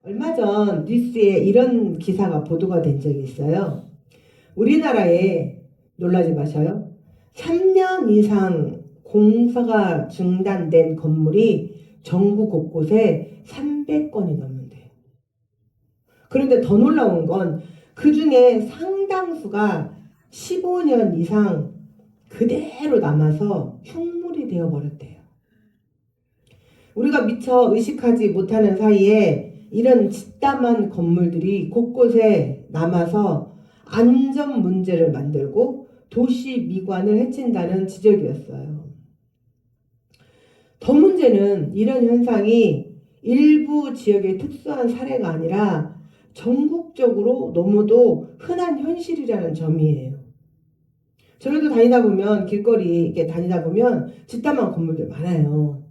얼마 전 뉴스에 이런 기사가 보도가 된 적이 있어요. 우리나라에 놀라지 마셔요. 3년 이상 공사가 중단된 건물이 전국 곳곳에 300건이 넘는데요. 그런데 더 놀라운 건 그 중에 상당수가 15년 이상 그대로 남아서 흉물이 되어버렸대요. 우리가 미처 의식하지 못하는 사이에 이런 짓담한 건물들이 곳곳에 남아서 안전 문제를 만들고 도시 미관을 해친다는 지적이었어요. 더 문제는 이런 현상이 일부 지역의 특수한 사례가 아니라 전국적으로 너무도 흔한 현실이라는 점이에요. 저희도 다니다 보면 길거리 이렇게 다니다 보면 짓담한 건물들 많아요.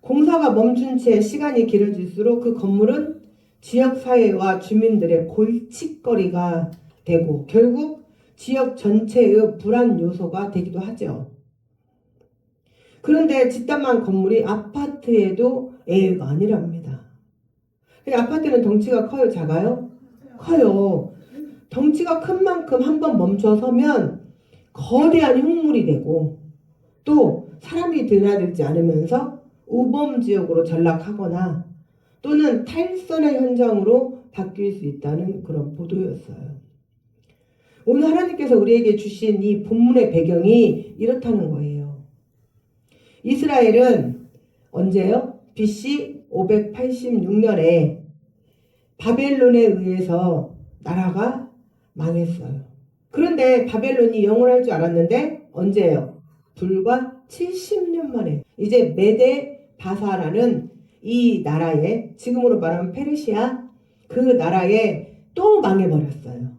공사가 멈춘 채 시간이 길어질수록 그 건물은 지역사회와 주민들의 골칫거리가 되고 결국 지역 전체의 불안 요소가 되기도 하죠. 그런데 짓담한 건물이 아파트에도 예외가 아니랍니다. 아파트는 덩치가 커요? 작아요? 커요. 덩치가 큰 만큼 한번 멈춰 서면 거대한 흉물이 되고 또 사람이 드나들지 않으면서 우범지역으로 전락하거나 또는 탈선의 현장으로 바뀔 수 있다는 그런 보도였어요. 오늘 하나님께서 우리에게 주신 이 본문의 배경이 이렇다는 거예요. 이스라엘은 언제요? BC 586년에 바벨론에 의해서 나라가 망했어요. 그런데 바벨론이 영원할 줄 알았는데 언제예요? 불과 70년 만에 이제 메데 바사라는 이 나라에 지금으로 말하면 페르시아 그 나라에 또 망해버렸어요.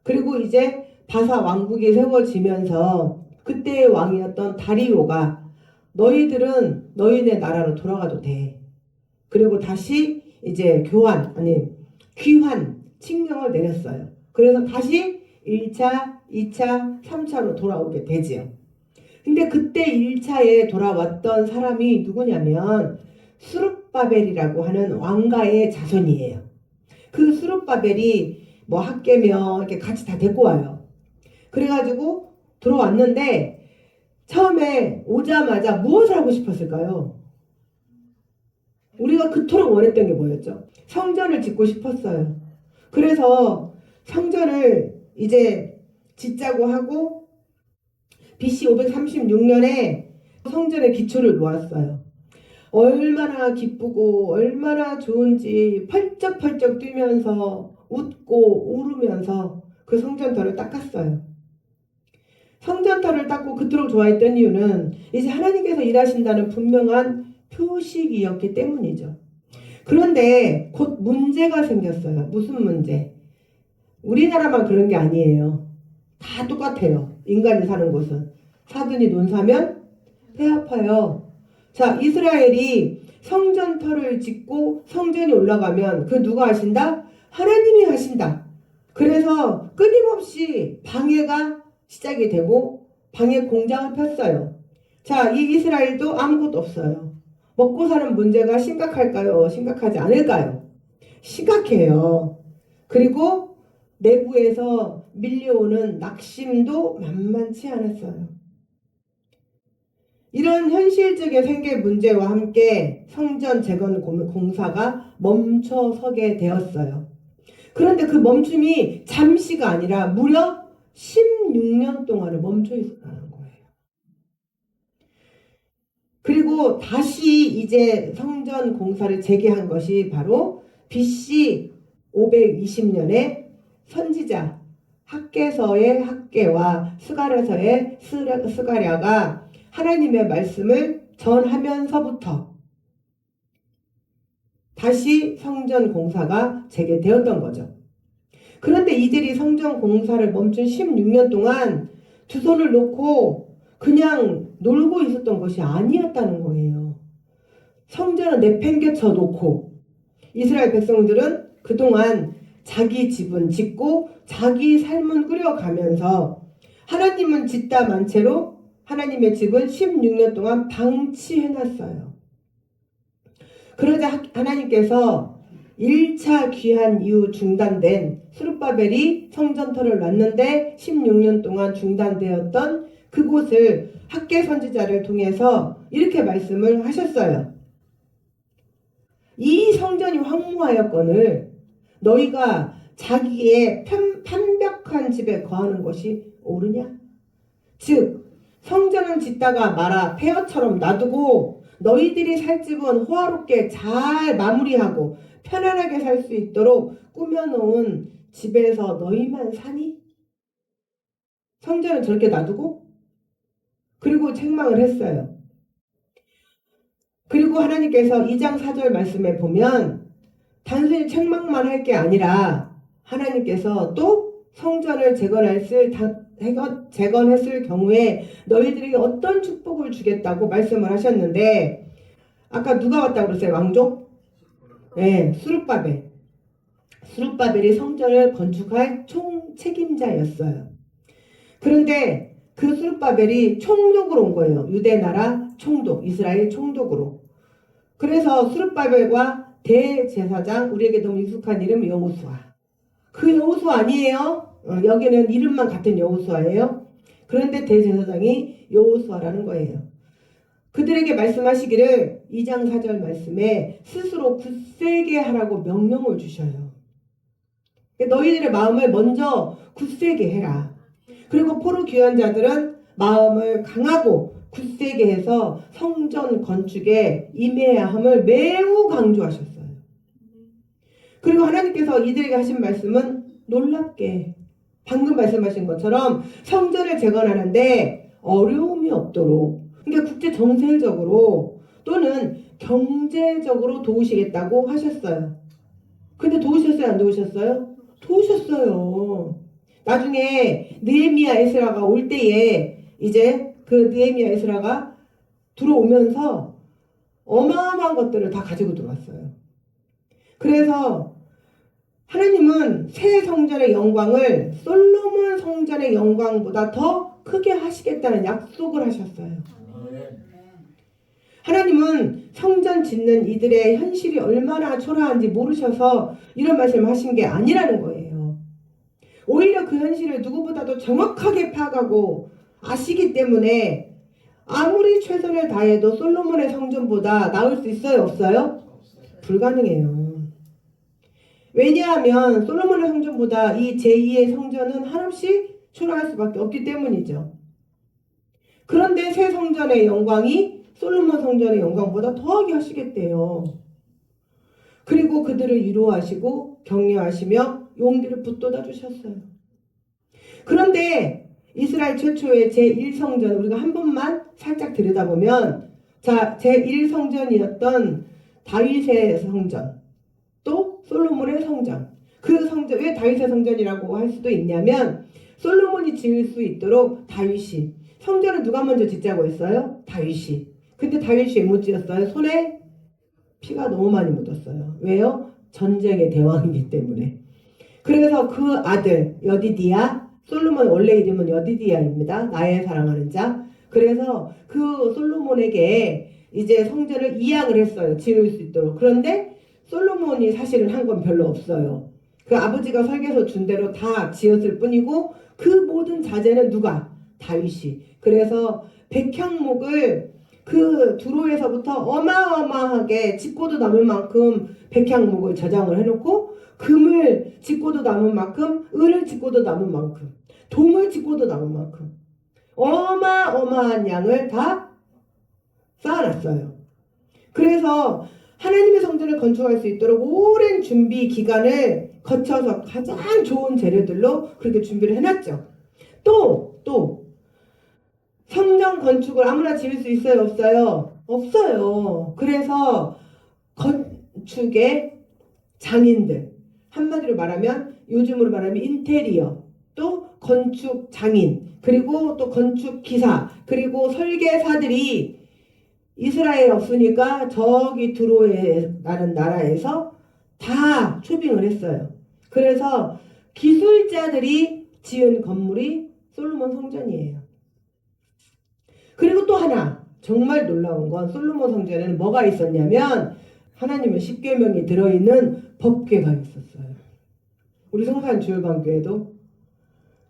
그리고 이제 바사 왕국이 세워지면서 그때의 왕이었던 다리오가 너희들은 너희네 나라로 돌아가도 돼. 그리고 다시 이제 귀환 칙령을 내렸어요. 그래서 다시 1차, 2차, 3차로 돌아오게 되지요. 근데 그때 1차에 돌아왔던 사람이 누구냐면 수룹바벨이라고 하는 왕가의 자손이에요. 그 수룹바벨이 뭐 학계며 이렇게 같이 다 데리고 와요. 그래가지고 들어왔는데 처음에 오자마자 무엇을 하고 싶었을까요? 우리가 그토록 원했던 게 뭐였죠? 성전을 짓고 싶었어요. 그래서 성전을 이제 짓자고 하고 BC 536년에 성전의 기초를 놓았어요. 얼마나 기쁘고 얼마나 좋은지 펄쩍펄쩍 뛰면서 웃고 울으면서 그 성전터를 닦았어요. 성전터를 닦고 그토록 좋아했던 이유는 이제 하나님께서 일하신다는 분명한 표식이었기 때문이죠. 그런데 곧 문제가 생겼어요. 무슨 문제? 우리나라만 그런 게 아니에요. 다 똑같아요. 인간이 사는 곳은. 사돈이 논 사면 배 아파요. 자, 이스라엘이 성전터를 짓고 성전이 올라가면 그 누가 하신다? 하나님이 하신다. 그래서 끊임없이 방해가 시작이 되고 방해 공장을 폈어요. 자, 이 이스라엘도 아무것도 없어요. 먹고 사는 문제가 심각할까요? 심각하지 않을까요? 심각해요. 그리고 내부에서 밀려오는 낙심도 만만치 않았어요. 이런 현실적인 생계 문제와 함께 성전 재건 공사가 멈춰서게 되었어요. 그런데 그 멈춤이 잠시가 아니라 무려 16년 동안을 멈춰 있었다는 거예요. 그리고 다시 이제 성전 공사를 재개한 것이 바로 BC 520년에 선지자 학개서의 학개와 스가랴서의 스가랴가 하나님의 말씀을 전하면서부터 다시 성전 공사가 재개되었던 거죠. 그런데 이들이 성전 공사를 멈춘 16년 동안 두 손을 놓고 그냥 놀고 있었던 것이 아니었다는 거예요. 성전을 내팽개쳐 놓고 이스라엘 백성들은 그동안 자기 집은 짓고 자기 삶은 꾸려가면서 하나님은 짓다 만 채로 하나님의 집은 16년 동안 방치해놨어요. 그러자 하나님께서 1차 귀환 이후 중단된 스룹바벨이 성전터를 놨는데 16년 동안 중단되었던 그곳을 학개 선지자를 통해서 이렇게 말씀을 하셨어요. 이 성전이 황무하였거늘 너희가 자기의 판벽한 집에 거하는 것이 옳으냐? 즉 성전은 짓다가 말아 폐허처럼 놔두고 너희들이 살 집은 호화롭게 잘 마무리하고 편안하게 살 수 있도록 꾸며놓은 집에서 너희만 사니? 성전은 저렇게 놔두고? 그리고 책망을 했어요. 그리고 하나님께서 2장 4절 말씀에 보면 단순히 책망만 할 게 아니라 하나님께서 또 성전을 재건했을 경우에 너희들에게 어떤 축복을 주겠다고 말씀을 하셨는데 아까 누가 왔다고 그랬어요? 왕족? 네, 수룹바벨이 성전을 건축할 총책임자였어요. 그런데 그 수룹바벨이 총독으로 온 거예요. 유대 나라 총독, 이스라엘 총독으로. 그래서 수룹바벨과 대제사장, 우리에게 너무 익숙한 이름 여호수아. 그 여호수아 아니에요. 여기는 이름만 같은 여호수아예요. 그런데 대제사장이 여호수아라는 거예요. 그들에게 말씀하시기를 2장 4절 말씀에 스스로 굳세게 하라고 명령을 주셔요. 너희들의 마음을 먼저 굳세게 해라. 그리고 포로 귀환 자들은 마음을 강하고 굳세게 해서 성전 건축에 임해야 함을 매우 강조하셨어요. 그리고 하나님께서 이들에게 하신 말씀은 놀랍게 방금 말씀하신 것처럼 성전을 재건하는데 어려움이 없도록, 그러니까 국제 정세적으로 또는 경제적으로 도우시겠다고 하셨어요. 근데 도우셨어요? 안 도우셨어요? 도우셨어요. 나중에 느헤미야 에스라가 올 때에 이제 그 느헤미야 에스라가 들어오면서 어마어마한 것들을 다 가지고 들어왔어요. 그래서 하나님은 새 성전의 영광을 솔로몬 성전의 영광보다 더 크게 하시겠다는 약속을 하셨어요. 하나님은 성전 짓는 이들의 현실이 얼마나 초라한지 모르셔서 이런 말씀을 하신 게 아니라는 거예요. 오히려 그 현실을 누구보다도 정확하게 파악하고 아시기 때문에 아무리 최선을 다해도 솔로몬의 성전보다 나을 수 있어요? 없어요? 불가능해요. 왜냐하면 솔로몬의 성전보다 이 제2의 성전은 한없이 초라할 수밖에 없기 때문이죠. 그런데 새 성전의 영광이 솔로몬 성전의 영광보다 더하게 하시겠대요. 그리고 그들을 위로하시고 격려하시며 용기를 북돋아 주셨어요. 그런데 이스라엘 최초의 제1성전 우리가 한 번만 살짝 들여다보면 제1성전이었던 다윗의 성전 또 솔로몬의 성전, 그 성전 왜 다윗의 성전이라고 할 수도 있냐면 솔로몬이 지을 수 있도록 다윗이, 성전을 누가 먼저 짓자고 했어요? 다윗이. 근데 다윗이 왜 못 지었어요? 손에 피가 너무 많이 묻었어요. 왜요? 전쟁의 대왕이기 때문에. 그래서 그 아들 여디디야, 솔로몬 원래 이름은 여디디야입니다. 나의 사랑하는 자. 그래서 그 솔로몬에게 이제 성전을 이양을 했어요. 지을 수 있도록. 그런데 솔로몬이 사실은 한 건 별로 없어요. 그 아버지가 설계서 준 대로 다 지었을 뿐이고 그 모든 자재는 누가? 다윗이. 그래서 백향목을 그 두로에서부터 어마어마하게 짚고도 남을 만큼 백향목을 저장을 해놓고 금을 짚고도 남을 만큼, 은을 짚고도 남을 만큼, 동을 짚고도 남을 만큼 어마어마한 양을 다 쌓아놨어요. 그래서 하나님의 성전을 건축할 수 있도록 오랜 준비 기간을 거쳐서 가장 좋은 재료들로 그렇게 준비를 해놨죠. 또 성전 건축을 아무나 지을 수 있어요? 없어요? 없어요. 그래서 건축의 장인들, 한마디로 말하면 요즘으로 말하면 인테리어, 또 건축 장인, 그리고 또 건축 기사, 그리고 설계사들이 이스라엘 없으니까 저기 두로에라는 나라에서 다 초빙을 했어요. 그래서 기술자들이 지은 건물이 솔로몬 성전이에요. 그리고 또 하나 정말 놀라운 건 솔로몬 성전에는 뭐가 있었냐면 하나님의 십계명이 들어있는 법궤가 있었어요. 우리 성산주일반교회도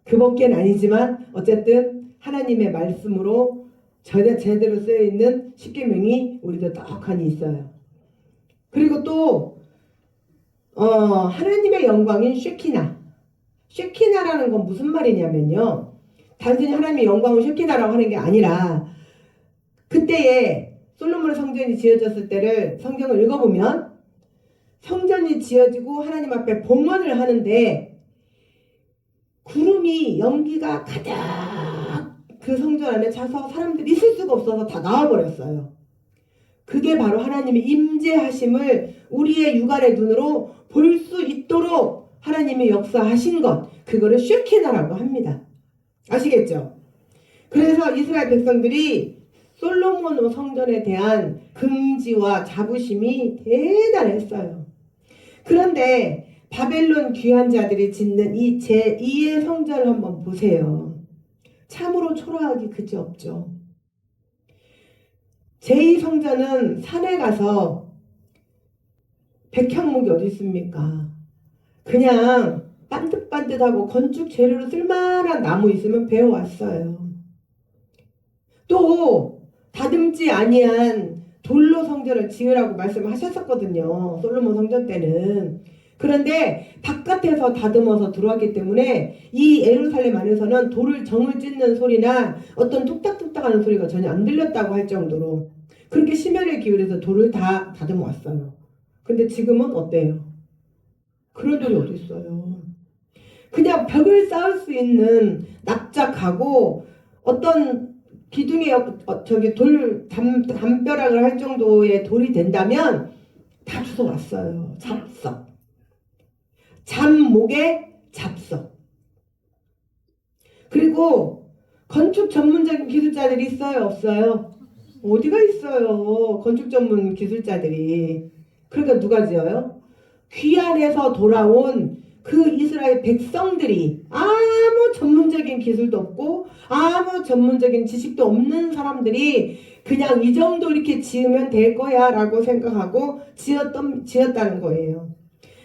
그 법궤는 아니지만 어쨌든 하나님의 말씀으로 제대로 쓰여있는 십계명이 우리도 떡하니 있어요. 그리고 또 하나님의 영광인 쉐키나라는 건 무슨 말이냐면요, 단순히 하나님의 영광을 쉐키나라고 하는 게 아니라, 그때에 솔로몬의 성전이 지어졌을 때를 성경을 읽어보면 성전이 지어지고 하나님 앞에 봉헌을 하는데 구름이, 연기가 가득 그 성전 안에 차서 사람들이 있을 수가 없어서 다 나와버렸어요. 그게 바로 하나님의 임재하심을 우리의 육안의 눈으로 볼 수 있도록 하나님이 역사하신 것, 그거를 쉐키나라고 합니다. 아시겠죠? 그래서 이스라엘 백성들이 솔로몬 성전에 대한 긍지와 자부심이 대단했어요. 그런데 바벨론 귀환 자들이 짓는 이 제2의 성전을 한번 보세요. 참으로 초라하기 그지없죠. 제2성전은 산에 가서 백향목이 어디 있습니까? 그냥 반듯반듯하고 건축 재료로 쓸만한 나무 있으면 베어왔어요. 또 다듬지 아니한 돌로 성전을 지으라고 말씀하셨었거든요. 솔로몬 성전 때는. 그런데 바깥에서 다듬어서 들어왔기 때문에 이 예루살렘 안에서는 돌을 정을 찢는 소리나 어떤 뚝딱뚝딱 하는 소리가 전혀 안 들렸다고 할 정도로 그렇게 심혈을 기울여서 돌을 다 다듬어 왔어요. 근데 지금은 어때요? 그런 돌이 어디 있어요? 그냥 벽을 쌓을 수 있는 납작하고 어떤 기둥에 돌 담벼락을 할 정도의 돌이 된다면 다 주워왔어요. 잡석. 잡목에 잡석. 그리고 건축 전문적인 기술자들이 있어요? 없어요? 어디가 있어요? 건축 전문 기술자들이. 그러니까 누가 지어요? 귀환에서 돌아온 그 이스라엘 백성들이 아무 전문적인 기술도 없고 아무 전문적인 지식도 없는 사람들이 그냥 이 정도 이렇게 지으면 될 거야 라고 생각하고 지었다는 거예요.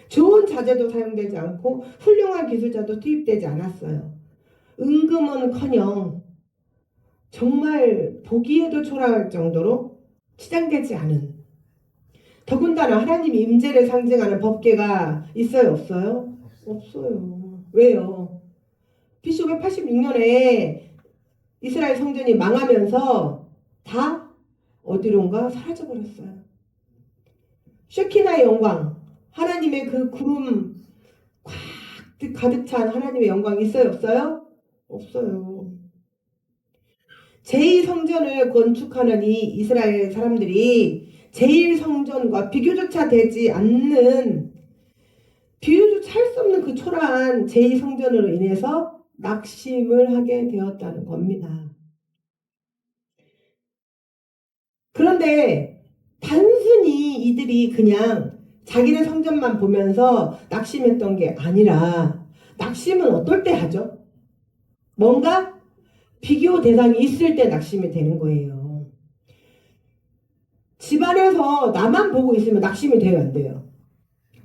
좋은 자재도 사용되지 않고 훌륭한 기술자도 투입되지 않았어요. 은금은커녕 정말 보기에도 초라할 정도로 치장되지 않은, 더군다나 하나님 임재를 상징하는 법궤가 있어요? 없어요? 없어요. 왜요? BC 586년에 이스라엘 성전이 망하면서 다 어디론가 사라져버렸어요. 쉐키나의 영광, 하나님의 그 구름 가득 찬 하나님의 영광이 있어요? 없어요? 없어요. 제2성전을 건축하는 이 이스라엘 사람들이 제1성전과 비교조차 되지 않는, 비교조차 할 수 없는 그 초라한 제2성전으로 인해서 낙심을 하게 되었다는 겁니다. 그런데 단순히 이들이 그냥 자기네 성전만 보면서 낙심했던 게 아니라, 낙심은 어떨 때 하죠? 뭔가 비교 대상이 있을 때 낙심이 되는 거예요. 집안에서 나만 보고 있으면 낙심이 돼요, 안 돼요?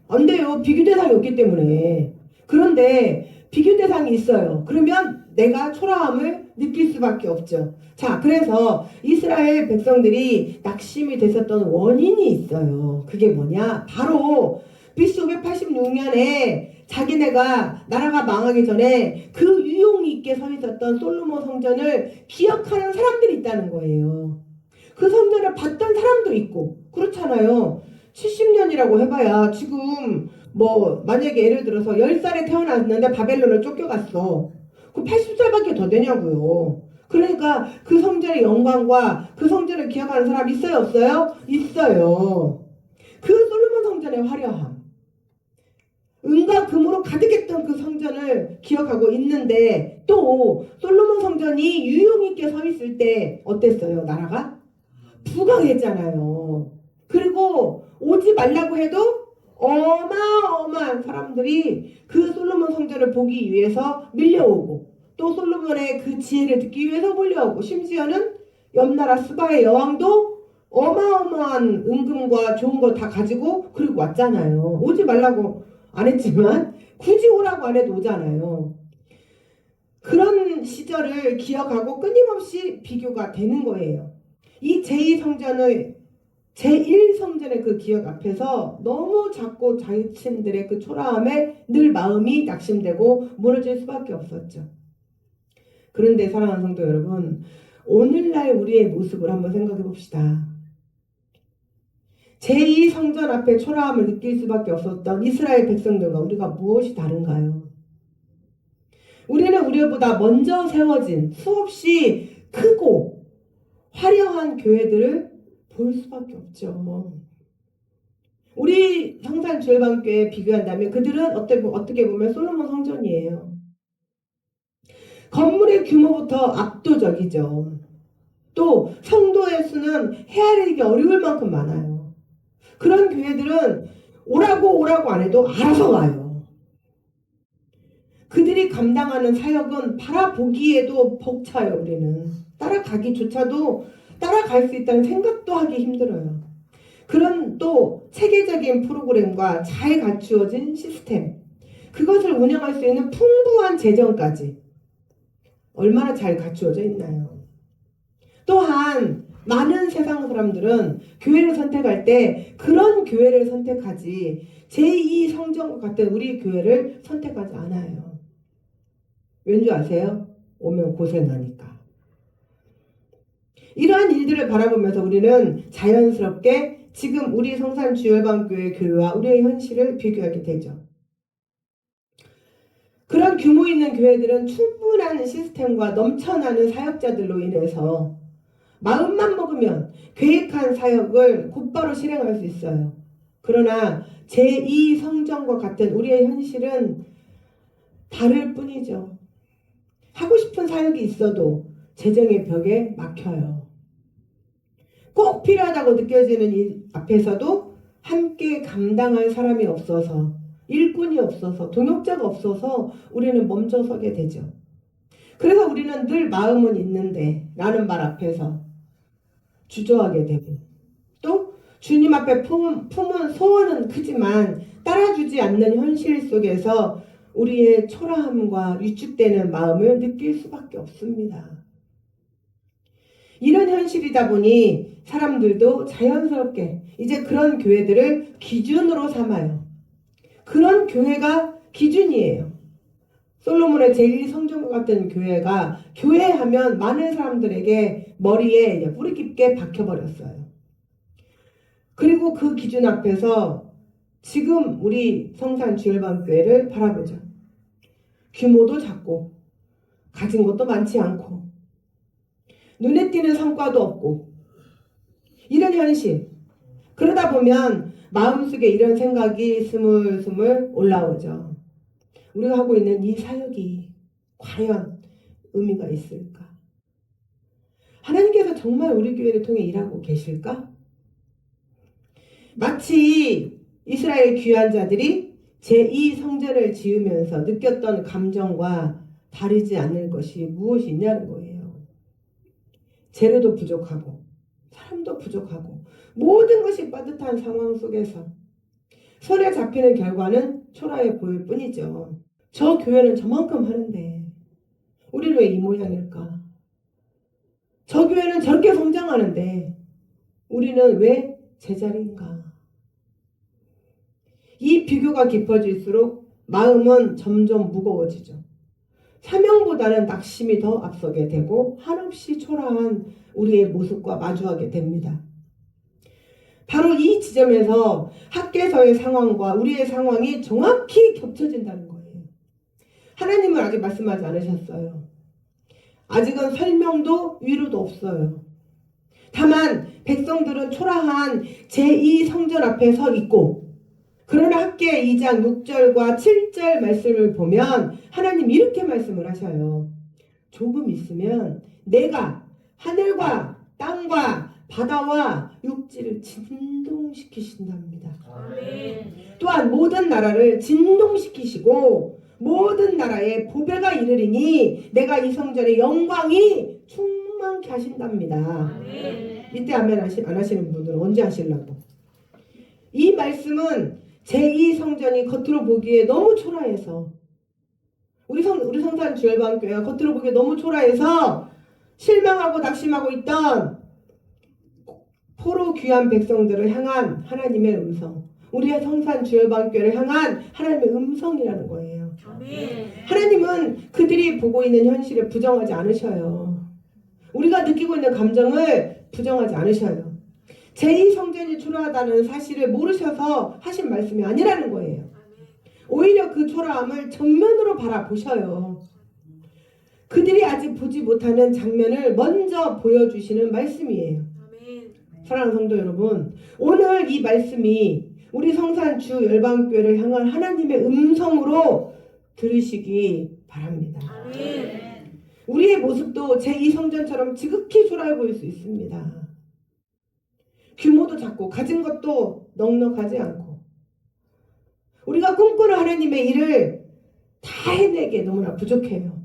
안 돼요. 비교 대상이 없기 때문에. 그런데 비교 대상이 있어요. 그러면 내가 초라함을 느낄 수밖에 없죠. 자, 그래서 이스라엘 백성들이 낙심이 됐었던 원인이 있어요. 그게 뭐냐? 바로 BC 586년에 자기네가 나라가 망하기 전에 그 유용 있게 서 있었던 솔로몬 성전을 기억하는 사람들이 있다는 거예요. 그 성전을 봤던 사람도 있고 그렇잖아요. 70년이라고 해봐야 지금 뭐 만약에 예를 들어서 10살에 태어났는데 바벨론을 쫓겨갔어. 그 80살밖에 더 되냐고요. 그러니까 그 성전의 영광과 그 성전을 기억하는 사람 있어요? 없어요? 있어요. 그 솔로몬 성전의 화려함, 은과 금으로 가득했던 그 성전을 기억하고 있는데, 또 솔로몬 성전이 유용 있게 서 있을 때 어땠어요? 나라가 부강했잖아요. 그리고 오지 말라고 해도 어마어마한 사람들이 그 솔로몬 성전을 보기 위해서 밀려오고, 또 솔로몬의 그 지혜를 듣기 위해서 몰려오고, 심지어는 옆나라 스바의 여왕도 어마어마한 은금과 좋은 거 다 가지고 그리고 왔잖아요. 오지 말라고 안 했지만 굳이 오라고 안 해도 오잖아요. 그런 시절을 기억하고 끊임없이 비교가 되는 거예요. 이 제2성전의 제1성전의 그 기억 앞에서 너무 작고 자신들의 그 초라함에 늘 마음이 낙심되고 무너질 수밖에 없었죠. 그런데 사랑하는 성도 여러분, 오늘날 우리의 모습을 한번 생각해 봅시다. 제2성전 앞에 초라함을 느낄 수밖에 없었던 이스라엘 백성들과 우리가 무엇이 다른가요? 우리는 우리보다 먼저 세워진 수없이 크고 화려한 교회들을 볼 수밖에 없죠. 우리 성산주일반교회에 비교한다면 그들은 어떻게 보면 솔로몬 성전이에요. 건물의 규모부터 압도적이죠. 또 성도의 수는 헤아리기 어려울 만큼 많아요. 그런 교회들은 오라고 안 해도 알아서 와요. 그들이 감당하는 사역은 바라보기에도 벅차요. 우리는 따라가기조차도 따라갈 수 있다는 생각도 하기 힘들어요. 그런 또 체계적인 프로그램과 잘 갖추어진 시스템, 그것을 운영할 수 있는 풍부한 재정까지 얼마나 잘 갖추어져 있나요? 또한 많은 세상 사람들은 교회를 선택할 때 그런 교회를 선택하지 제2성전과 같은 우리 교회를 선택하지 않아요. 왠지 아세요? 오면 고생하니까. 이러한 일들을 바라보면서 우리는 자연스럽게 지금 우리 성산주일반교회 교회와 우리의 현실을 비교하게 되죠. 그런 규모 있는 교회들은 충분한 시스템과 넘쳐나는 사역자들로 인해서 마음만 먹으면 계획한 사역을 곧바로 실행할 수 있어요. 그러나 제2성전과 같은 우리의 현실은 다를 뿐이죠. 하고 싶은 사역이 있어도 재정의 벽에 막혀요. 꼭 필요하다고 느껴지는 일 앞에서도 함께 감당할 사람이 없어서, 일꾼이 없어서, 동역자가 없어서 우리는 멈춰서게 되죠. 그래서 우리는 늘 마음은 있는데 라는 말 앞에서 주저하게 되고, 또 주님 앞에 품은 소원은 크지만 따라주지 않는 현실 속에서 우리의 초라함과 위축되는 마음을 느낄 수밖에 없습니다. 이런 현실이다 보니 사람들도 자연스럽게 이제 그런 교회들을 기준으로 삼아요. 그런 교회가 기준이에요. 솔로몬의 제1성전과 같은 교회가 교회하면 많은 사람들에게 머리에 뿌리 깊게 박혀버렸어요. 그리고 그 기준 앞에서 지금 우리 성산주일반교회를 바라보죠. 규모도 작고 가진 것도 많지 않고 눈에 띄는 성과도 없고 이런 현실. 그러다 보면 마음속에 이런 생각이 스물스물 올라오죠. 우리가 하고 있는 이 사역이 과연 의미가 있을까? 하나님께서 정말 우리 교회를 통해 일하고 계실까? 마치 이스라엘 귀한 자들이 제2성전을 지으면서 느꼈던 감정과 다르지 않을 것이 무엇이 있냐는 거예요. 재료도 부족하고 사람도 부족하고 모든 것이 빠듯한 상황 속에서 손에 잡히는 결과는 초라해 보일 뿐이죠. 저 교회는 저만큼 하는데 우리는 왜 이 모양일까? 저 교회는 저렇게 성장하는데 우리는 왜 제자리인가? 이 비교가 깊어질수록 마음은 점점 무거워지죠. 사명보다는 낙심이 더 앞서게 되고 한없이 초라한 우리의 모습과 마주하게 됩니다. 바로 이 지점에서 학개서의 상황과 우리의 상황이 정확히 겹쳐진다는 거예요. 하나님은 아직 말씀하지 않으셨어요. 아직은 설명도 위로도 없어요. 다만 백성들은 초라한 제2성전 앞에 서 있고, 그러나 학개 2장 6절과 7절 말씀을 보면 하나님 이렇게 말씀을 하셔요. 조금 있으면 내가 하늘과 땅과 바다와 육지를 진동시키신답니다. 아멘. 또한 모든 나라를 진동시키시고 모든 나라에 보배가 이르리니 내가 이 성전의 영광이 충만케 하신답니다. 아멘. 이때 아멘 안 하시는 분들은 언제 하시려고? 이 말씀은 제2성전이 겉으로 보기에 너무 초라해서 우리 성산 주열방교회가 겉으로 보기에 너무 초라해서 실망하고 낙심하고 있던 포로 귀한 백성들을 향한 하나님의 음성, 우리의 성산 주열방교회를 향한 하나님의 음성이라는 거예요. 하나님은 그들이 보고 있는 현실을 부정하지 않으셔요. 우리가 느끼고 있는 감정을 부정하지 않으셔요. 제2성전이 초라하다는 사실을 모르셔서 하신 말씀이 아니라는 거예요. 오히려 그 초라함을 정면으로 바라보셔요. 그들이 아직 보지 못하는 장면을 먼저 보여주시는 말씀이에요. 사랑하는 성도 여러분, 오늘 이 말씀이 우리 성산 주 열방교회를 향한 하나님의 음성으로 들으시기 바랍니다. 우리의 모습도 제2성전처럼 지극히 초라해 보일 수 있습니다. 규모도 작고 가진 것도 넉넉하지 않고 우리가 꿈꾸는 하나님의 일을 다 해내기에 너무나 부족해요.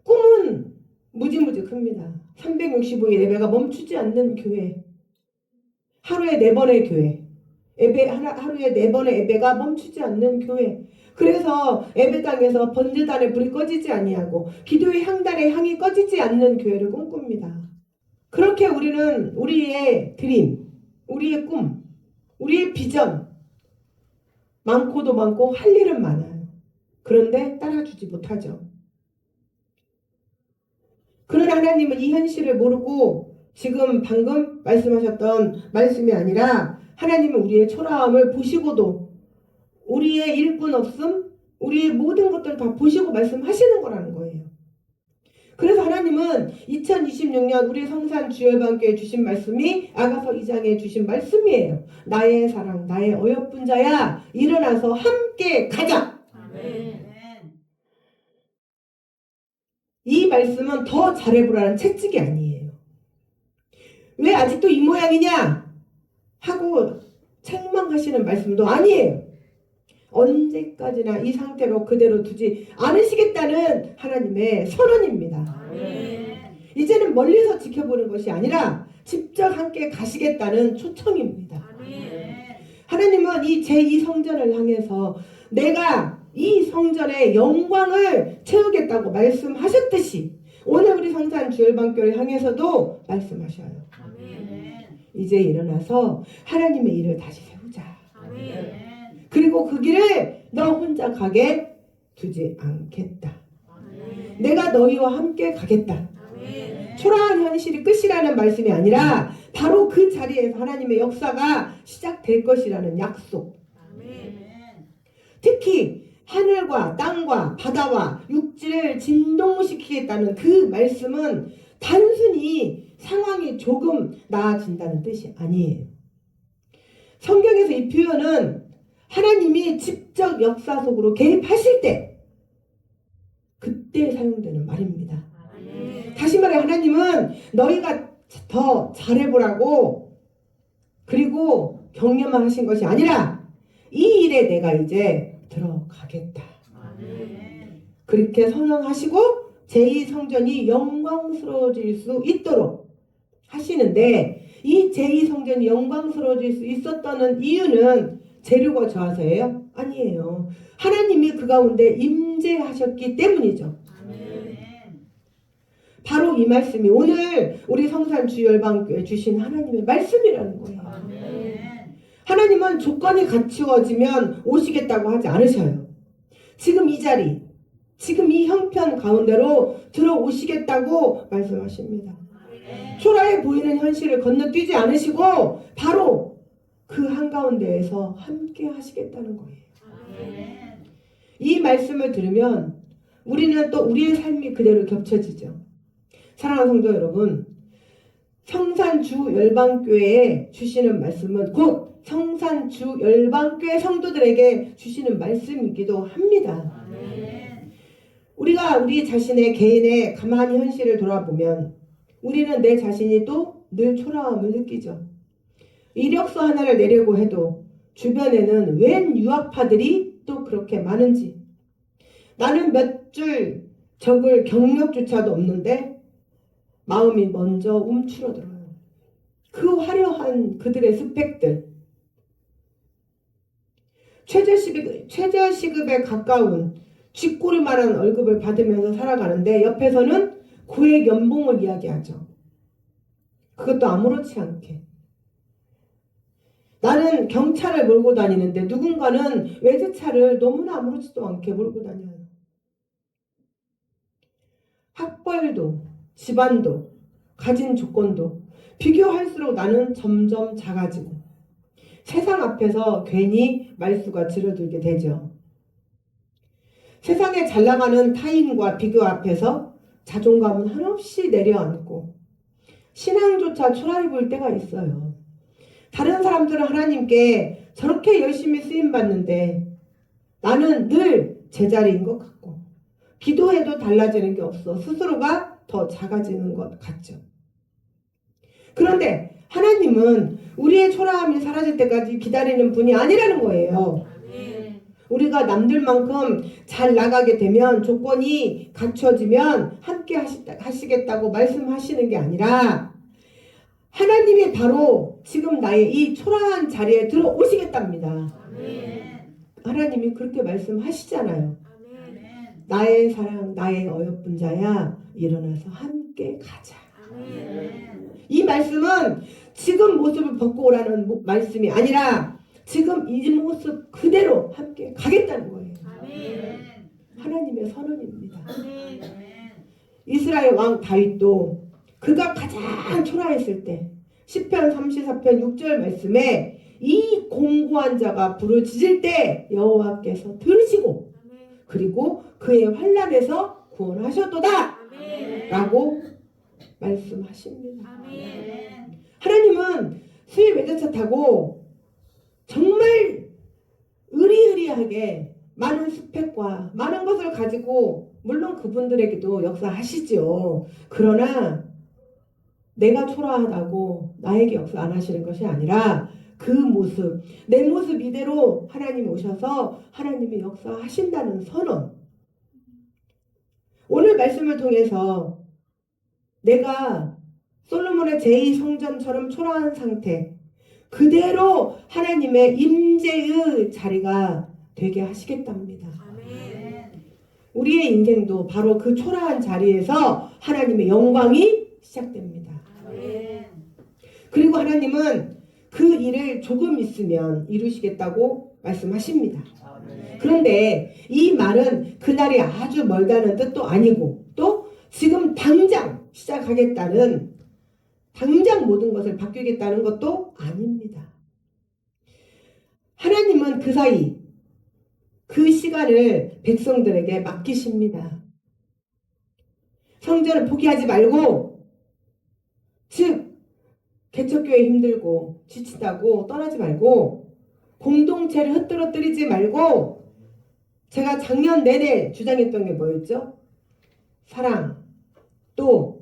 꿈은 무지무지 큽니다. 365일 예배가 멈추지 않는 교회, 하루에 4번의 교회, 하루에 4번의 예배가 멈추지 않는 교회. 그래서 예배당에서 번제단의 불이 꺼지지 아니하고 기도의 향단의 향이 꺼지지 않는 교회를 꿈꿉니다. 그렇게 우리는 우리의 드림, 우리의 꿈, 우리의 비전 많고도 많고 할 일은 많아요. 그런데 따라주지 못하죠. 그런 하나님은 이 현실을 모르고 지금 방금 말씀하셨던 말씀이 아니라 하나님은 우리의 초라함을 보시고도 우리의 일꾼 없음, 우리의 모든 것들을 다 보시고 말씀하시는 거라는 거예요. 그래서 하나님은 2026년 우리 성산 주열방교회에 주신 말씀이 아가서 2장에 주신 말씀이에요. 나의 사랑, 나의 어여쁜 자야, 일어나서 함께 가자. 아멘. 이 말씀은 더 잘해보라는 채찍이 아니에요. 왜 아직도 이 모양이냐 하고 책망하시는 말씀도 아니에요. 언제까지나 이 상태로 그대로 두지 않으시겠다는 하나님의 선언입니다. 이제는 멀리서 지켜보는 것이 아니라 직접 함께 가시겠다는 초청입니다. 하나님은 이 제2성전을 향해서 내가 이 성전의 영광을 채우겠다고 말씀하셨듯이 오늘 우리 성산 주열방교를 향해서도 말씀하셔요. 이제 일어나서 하나님의 일을 다시 세우자. 그리고 그 길을 너 혼자 가게 두지 않겠다. 내가 너희와 함께 가겠다. 초라한 현실이 끝이라는 말씀이 아니라 바로 그 자리에서 하나님의 역사가 시작될 것이라는 약속. 특히 하늘과 땅과 바다와 육지를 진동시키겠다는 그 말씀은 단순히 상황이 조금 나아진다는 뜻이 아니에요. 성경에서 이 표현은 하나님이 직접 역사 속으로 개입하실 때 그때 사용되는 말입니다. 다시 말해 하나님은 너희가 더 잘해보라고 그리고 격려만 하신 것이 아니라 이 일에 내가 이제 들어가겠다. 그렇게 선언하시고 제2성전이 영광스러워질 수 있도록 하시는데 이 제2성전이 영광스러워질 수 있었다는 이유는 재료가 좋아서예요? 아니에요. 하나님이 그 가운데 임재하셨기 때문이죠. 바로 이 말씀이 오늘 우리 성산 주열방교회 주신 하나님의 말씀이라는 거예요. 하나님은 조건이 갖추어지면 오시겠다고 하지 않으셔요. 지금 이 자리, 지금 이 형편 가운데로 들어오시겠다고 말씀하십니다. 초라해 보이는 현실을 건너뛰지 않으시고 바로 그 한가운데에서 함께 하시겠다는 거예요. 이 말씀을 들으면 우리는 또 우리의 삶이 그대로 겹쳐지죠. 사랑하는 성도 여러분, 성산주 열방교회에 주시는 말씀은 곧 성산주 열방교회 성도들에게 주시는 말씀이기도 합니다. 우리가 우리 자신의 개인의 가만히 현실을 돌아보면 우리는 내 자신이 또 늘 초라함을 느끼죠. 이력서 하나를 내려고 해도 주변에는 웬 유학파들이 또 그렇게 많은지, 나는 몇 줄 적을 경력조차도 없는데 마음이 먼저 움츠러들어요. 그 화려한 그들의 스펙들, 최저시급에 가까운 쥐꼬리만한 월급을 받으면서 살아가는데 옆에서는 고액 연봉을 이야기하죠. 그것도 아무렇지 않게. 나는 경차를 몰고 다니는데 누군가는 외제차를 너무나 아무렇지도 않게 몰고 다녀요. 학벌도, 집안도, 가진 조건도 비교할수록 나는 점점 작아지고 세상 앞에서 괜히 말수가 줄어들게 되죠. 세상에 잘 나가는 타인과 비교 앞에서 자존감은 한없이 내려앉고 신앙조차 초라해 때가 있어요. 다른 사람들은 하나님께 저렇게 열심히 쓰임받는데 나는 늘 제자리인 것 같고 기도해도 달라지는 게 없어 스스로가 더 작아지는 것 같죠. 그런데 하나님은 우리의 초라함이 사라질 때까지 기다리는 분이 아니라는 거예요. 우리가 남들만큼 잘 나가게 되면 조건이 갖춰지면 함께 하시겠다고 말씀하시는 게 아니라 하나님이 바로 지금 나의 이 초라한 자리에 들어오시겠답니다. 하나님이 그렇게 말씀하시잖아요. 나의 사랑, 나의 어여쁜 자야, 일어나서 함께 가자. 이 말씀은 지금 모습을 벗고 오라는 말씀이 아니라 지금 이 모습 그대로 함께 가겠다는 거예요. 하나님의 선언입니다. 이스라엘 왕 다윗도 그가 가장 초라했을 때 시편 34편 6절 말씀에 이 공고한 자가 부르짖을 때 여호와께서 들으시고 그리고 그의 환난에서 구원하셨도다 라고 말씀하십니다. 하나님은 수입 외제차 타고 정말 의리의리하게 많은 스펙과 많은 것을 가지고 물론 그분들에게도 역사하시죠. 그러나 내가 초라하다고 나에게 역사 안 하시는 것이 아니라 그 모습, 내 모습 이대로 하나님이 오셔서 하나님이 역사하신다는 선언. 오늘 말씀을 통해서 내가 솔로몬의 제2성전처럼 초라한 상태 그대로 하나님의 임재의 자리가 되게 하시겠답니다. 우리의 인생도 바로 그 초라한 자리에서 하나님의 영광이 시작됩니다. 그리고 하나님은 그 일을 조금 있으면 이루시겠다고 말씀하십니다. 그런데 이 말은 그날이 아주 멀다는 뜻도 아니고 또 지금 당장 시작하겠다는 당장 모든 것을 바뀌겠다는 것도 아닙니다. 하나님은 그 사이 그 시간을 백성들에게 맡기십니다. 성전을 포기하지 말고 즉 개척교회 힘들고 지치다고 떠나지 말고 공동체를 흩뜨러뜨리지 말고 제가 작년 내내 주장했던 게 뭐였죠? 사랑 또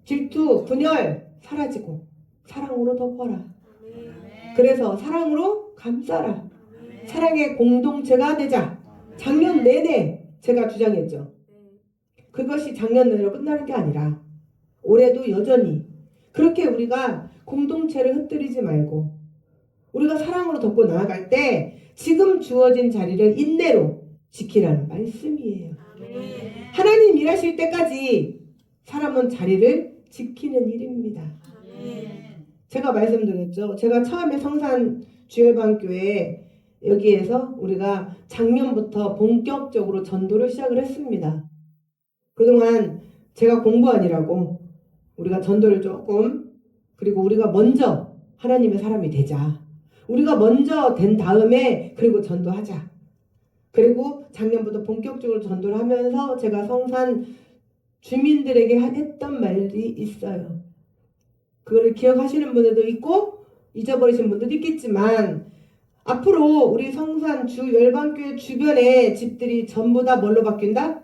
질투, 분열 사라지고 사랑으로 덮어라. 그래서 사랑으로 감싸라. 사랑의 공동체가 되자. 작년 내내 제가 주장했죠. 그것이 작년 내로 끝나는 게 아니라 올해도 여전히 그렇게 우리가 공동체를 흩뜨리지 말고 우리가 사랑으로 덮고 나아갈 때 지금 주어진 자리를 인내로 지키라는 말씀이에요. 하나님 일하실 때까지 사람은 자리를 지키는 일입니다. 제가 말씀드렸죠. 제가 처음에 성산 주열방교회 여기에서 우리가 작년부터 본격적으로 전도를 시작을 했습니다. 그동안 제가 공부하느라고 우리가 전도를 조금 그리고 우리가 먼저 하나님의 사람이 되자. 우리가 먼저 된 다음에 그리고 전도하자. 그리고 작년부터 본격적으로 전도를 하면서 제가 성산 주민들에게 했던 말이 있어요. 그거를 기억하시는 분들도 있고 잊어버리신 분들도 있겠지만 앞으로 우리 성산 주 열방교회 주변의 집들이 전부 다 뭘로 바뀐다?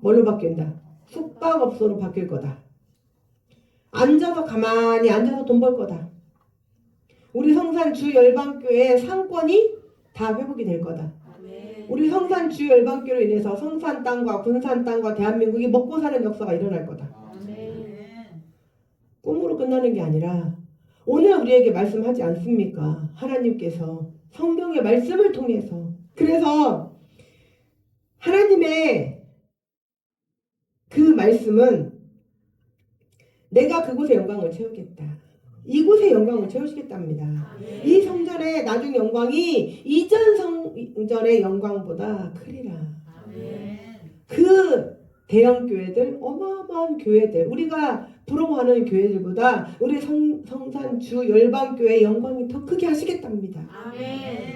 뭘로 바뀐다? 숙박업소로 바뀔 거다. 앉아서 가만히 앉아서 돈 벌 거다. 우리 성산 주 열방교회 상권이 다 회복이 될 거다. 우리 성산 주 열방교로 인해서 성산 땅과 군산 땅과 대한민국이 먹고 사는 역사가 일어날 거다. 꿈으로 끝나는 게 아니라 오늘 우리에게 말씀하지 않습니까? 하나님께서 성경의 말씀을 통해서. 그래서 하나님의 그 말씀은 내가 그곳의 영광을 채우겠다. 이곳의 영광을 채우시겠답니다. 이 성전의 나중 영광이 이전 성전의 영광보다 크리라. 그 대형 교회들, 어마어마한 교회들, 우리가 부러워하는 교회들보다 우리 성산 주 열방교회의 영광이 더 크게 하시겠답니다.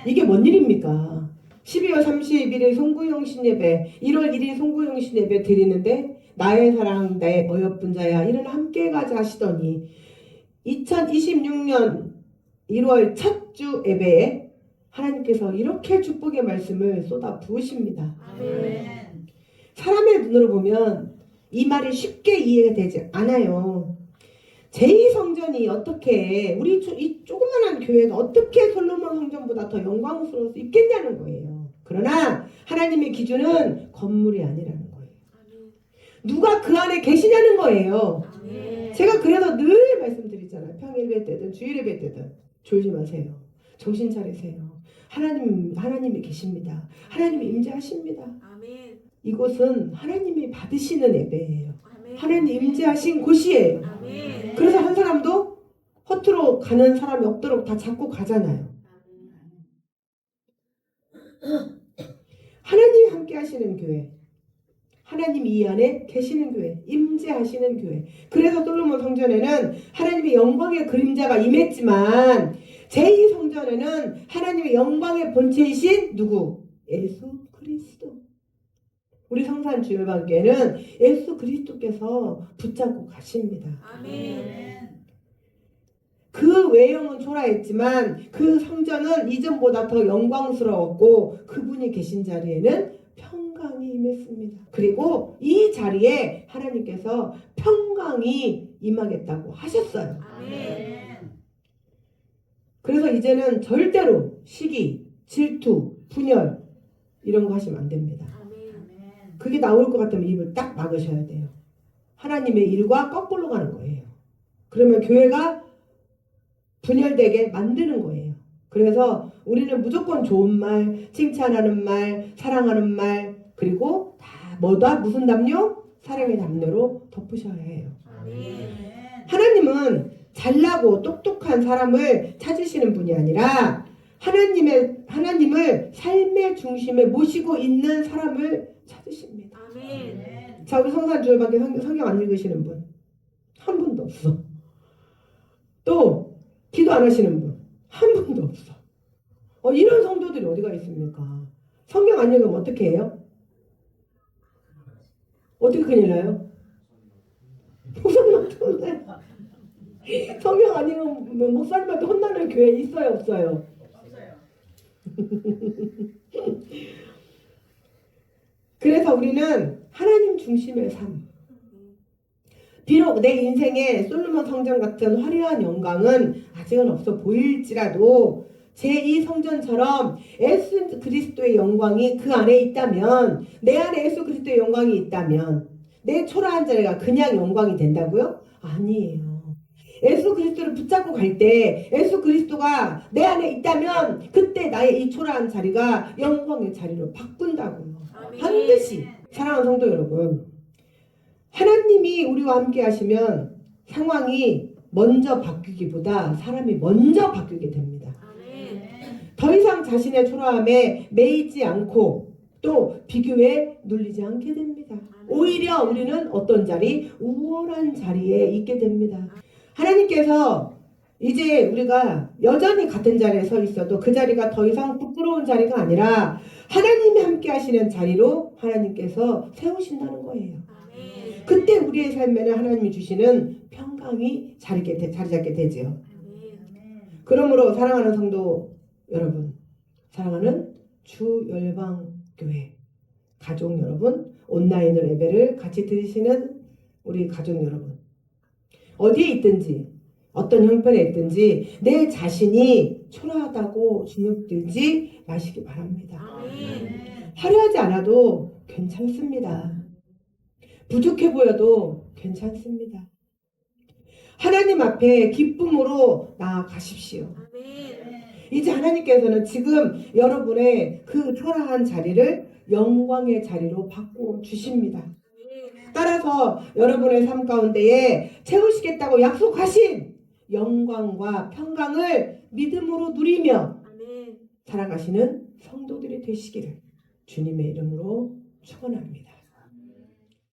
이게 뭔 일입니까? 12월 31일 송구영 신예배, 1월 1일 송구영 신예배 드리는데 나의 사랑 내 어여쁜 자야 이런 함께 가자 하시더니 2026년 1월 첫 주 예배에 하나님께서 이렇게 축복의 말씀을 쏟아 부으십니다. 사람의 눈으로 보면 이 말이 쉽게 이해가 되지 않아요. 제2성전이 어떻게 우리 이 조그만한 교회가 어떻게 솔로몬 성전보다 더 영광스러울 수 있겠냐는 거예요. 그러나 하나님의 기준은 건물이 아니라는 거예요. 누가 그 안에 계시냐는 거예요. 제가 그래서 늘 말씀드리잖아요. 평일 예배 때든 주일 예배 때든 졸지 마세요. 정신 차리세요. 하나님이 계십니다. 하나님이 임재하십니다. 이곳은 하나님이 받으시는 예배예요. 하나님 임재하신 곳이에요. 그래서 한 사람도 허투루 가는 사람이 없도록 다 잡고 가잖아요. 하나님이 함께 하시는 교회, 하나님이 이 안에 계시는 교회, 임재하시는 교회. 그래서 솔로몬 성전에는 하나님의 영광의 그림자가 임했지만 제2성전에는 하나님의 영광의 본체이신 누구? 예수 그리스도. 우리 성산 주열방교회는 예수 그리스도께서 붙잡고 가십니다. 그 외형은 초라했지만 그 성전은 이전보다 더 영광스러웠고 그분이 계신 자리에는 평강이 임했습니다. 그리고 이 자리에 하나님께서 평강이 임하겠다고 하셨어요. 그래서 이제는 절대로 시기, 질투, 분열 이런 거 하시면 안 됩니다. 그게 나올 것 같으면 입을 딱 막으셔야 돼요. 하나님의 일과 거꾸로 가는 거예요. 그러면 교회가 분열되게 만드는 거예요. 그래서 우리는 무조건 좋은 말, 칭찬하는 말, 사랑하는 말, 그리고 다 뭐다? 무슨 담요? 사랑의 담요로 덮으셔야 해요. 하나님은 잘나고 똑똑한 사람을 찾으시는 분이 아니라 하나님을 삶의 중심에 모시고 있는 사람을 찾으십니다. 자, 우리 성산주일밖에 성경 안 읽으시는 분 한 분도 없어. 또 기도 안 하시는 분 한 분도 없어. 이런 성도들이 어디가 있습니까? 성경 안 읽으면 어떻게 해요? 어떻게 큰일 나요? 목사님한테 혼나요. 성경 안 읽으면 목사님한테 혼나는 교회 있어요, 없어요? 그래서 우리는 하나님 중심의 삶. 비록 내 인생에 솔로몬 성전 같은 화려한 영광은 아직은 없어 보일지라도 제2성전처럼 예수 그리스도의 영광이 그 안에 있다면, 내 안에 예수 그리스도의 영광이 있다면 내 초라한 자리가 그냥 영광이 된다고요? 아니에요. 예수 그리스도를 붙잡고 갈 때 예수 그리스도가 내 안에 있다면 그때 나의 이 초라한 자리가 영광의 자리로 바꾼다고요. 반드시. 사랑하는 성도 여러분, 하나님이 우리와 함께 하시면 상황이 먼저 바뀌기보다 사람이 먼저 바뀌게 됩니다. 더 이상 자신의 초라함에 매이지 않고 또 비교에 눌리지 않게 됩니다. 오히려 우리는 어떤 자리? 우월한 자리에 있게 됩니다. 하나님께서 이제 우리가 여전히 같은 자리에 서 있어도 그 자리가 더 이상 부끄러운 자리가 아니라 하나님이 함께 하시는 자리로 하나님께서 세우신다는 거예요. 그때 우리의 삶에는 하나님이 주시는 평강이 자리 잡게 되지요. 그러므로 사랑하는 성도 여러분, 사랑하는 주열방교회 가족 여러분, 온라인으로 예배를 같이 드리시는 우리 가족 여러분, 어디에 있든지 어떤 형편에 있든지 내 자신이 초라하다고 주눅들지 마시기 바랍니다. 화려하지 않아도 괜찮습니다. 부족해 보여도 괜찮습니다. 하나님 앞에 기쁨으로 나아가십시오. 이제 하나님께서는 지금 여러분의 그 초라한 자리를 영광의 자리로 바꾸어 주십니다. 따라서 여러분의 삶 가운데에 채우시겠다고 약속하신 영광과 평강을 믿음으로 누리며 살아가시는 성도들이 되시기를 주님의 이름으로 축원합니다.